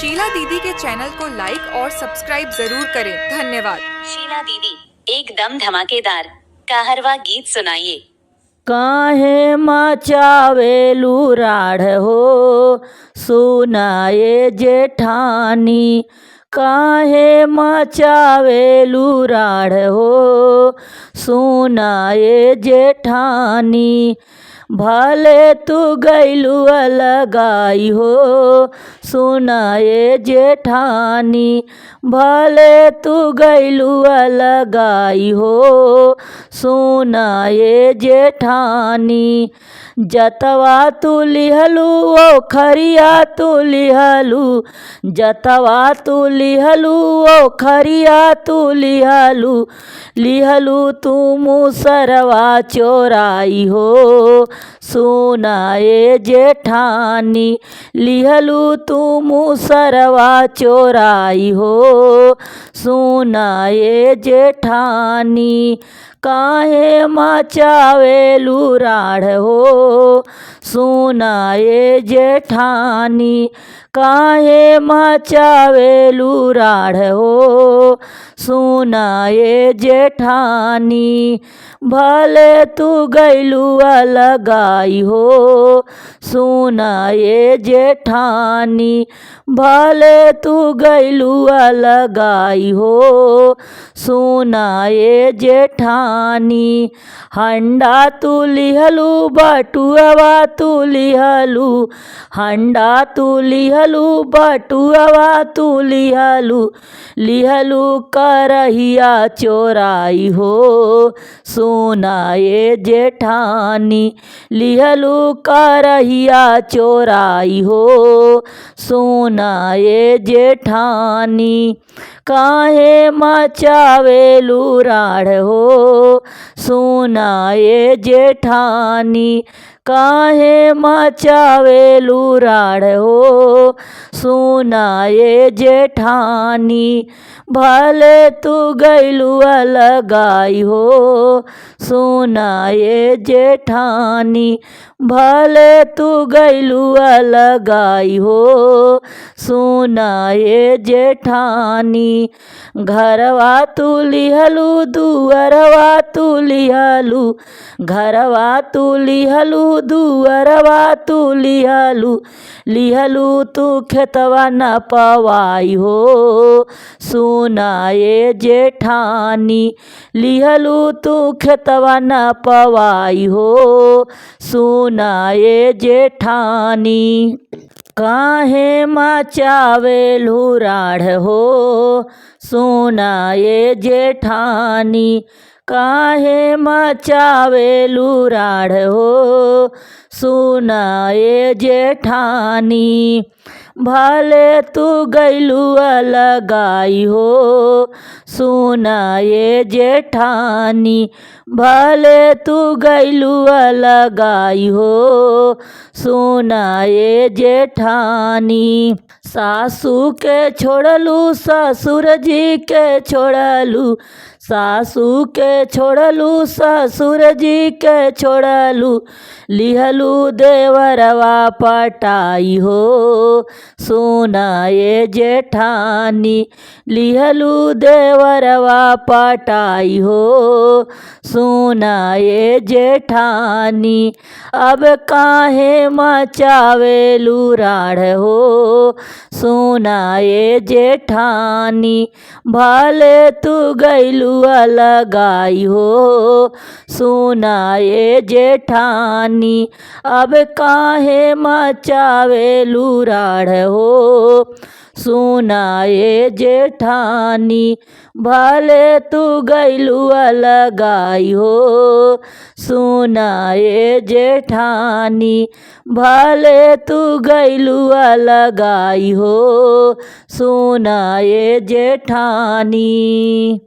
शीला दीदी के चैनल को लाइक और सब्सक्राइब जरूर करें। धन्यवाद। शीला दीदी एकदम धमाकेदार कहरवा गीत सुनाइए। काहे मचावेलू राढ़ हो सुनाए जेठानी, काहे मचावेलू राढ़ हो सुनाए जेठानी। भले तू गैलू अलगाई हो सुनाए जेठानी, भले तू गैलू अलगाई हो सुनाए जेठानी। जतवा तू लिहलू ओ खरिया तू लिहलू, जतवा तू लिहलू ओ खरिया तू लिहलू, लिहलू तू मुसरवा चोराई हो सुनाए जेठानी, लिहलू तू मुसरवा चोराई हो सुनाए जेठानी। काहे मचावेलू राढ़ हो सुनाए जेठानी, काहे मचावेलू राढ़ हो सुनाए जेठानी। भले तू गैलू अलगाई हो सुनाए जेठानी, भले तू गैलू अलगाई हो सुनाए जेठानी। हंडा तू लिहलू बटुआ तू लिहलू, हंडा तू लिहलू बटुआ तू लिहलू, लिहलू करहिया चोराई हो सुनाए जेठानी, लिहलू करहिया चोराई हो सुनाए जेठानी। काहे मचावेलू राढ़ हो सुनाए जेठानी, काहे मचावेलू राढ़ हो सुनाए जेठानी। भले तू गैलू अलगाई हो सुनाए जेठानी, भले तू गैलू अलगाई हो सुनाए जेठानी। घरवा तू लिहलू दुअरवा तू लिहलू, घरवा तू लिहलू दुअरवा तू लिहलू, लिहलू तू खेतवा न पवाई हो सुनाए जेठानी, लिहलू तू खेतवा न पवाई हो सुनाए जेठानी। काहे मचावेलू राढ़ हो सुनाए जेठानी, काहे मचावेलू राढ़ हो सुनाए जेठानी। भले तू गैलू अलगाई हो सुनाए जेठानी, भले तू गैलू अलगाई हो सुनाए जेठानी। सासू के छोड़लू ससुर जी के छोड़लू, सासू के छोड़लू ससुर जी के छोड़लू, लिहलू देवरवा पटाई हो सुनाए जेठानी, लिहलू देवरवा पटाई हो सुनाए जेठानी। अब काहे मचावेलू राढ़ हो सुनाए जेठानी, भले तू गैलू अलगाई हो सुनाए जेठानी। अब काहे मचावेलू राढ़ हो सुनाए जेठानी, भले तू गैलू अलगाई हो सुनाए जेठानी, भले तू गैलू अलगाई हो सुनाए जेठानी।